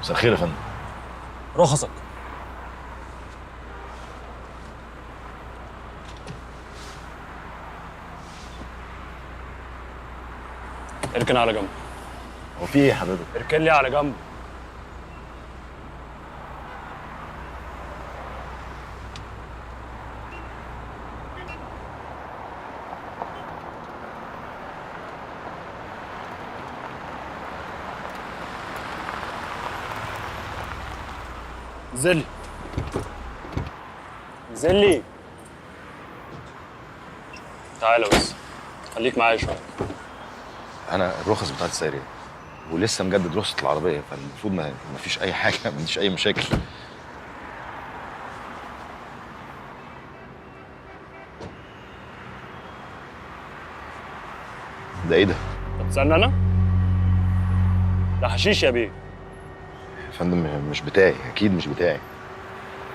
مساء الخير يا فندم. رخصك. اركن على جنب. هو في ايه حضرتك؟ اركن لي على جنب. انزل انزل لي. تعالى بس، خليك معايا شويه. انا الرخص بتاعت السيارة ولسه مجدد رخصة العربية، فالمفروض ما فيش أي حاجة، ما فيش أي مشاكل. ده إيه ده؟ طب استنى أنا؟ ده حشيش يا بيه. يا فندم مش بتاعي، أكيد مش بتاعي.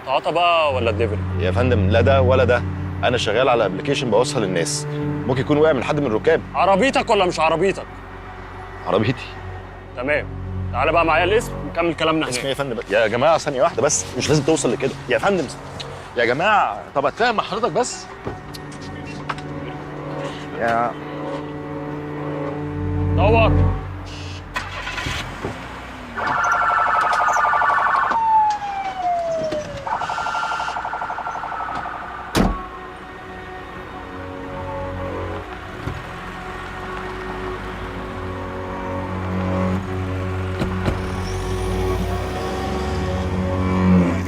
تعاطى بقى ولا الدليفري؟ يا فندم لا ده ولا ده، أنا شغال على أبلكيشن بوصل الناس، ممكن يكون وقع من حد من الركاب. عربيتك ولا مش عربيتك؟ عربيتي. تمام، تعالى بقى معايا الاسم نكمل كلامنا اسمي هناك. إيه يا فندم؟ يا جماعة ثانية واحدة بس، مش لازم توصل لكده يا فندم. يا جماعة طب أتفاهم مع حضرتك بس. يا دور.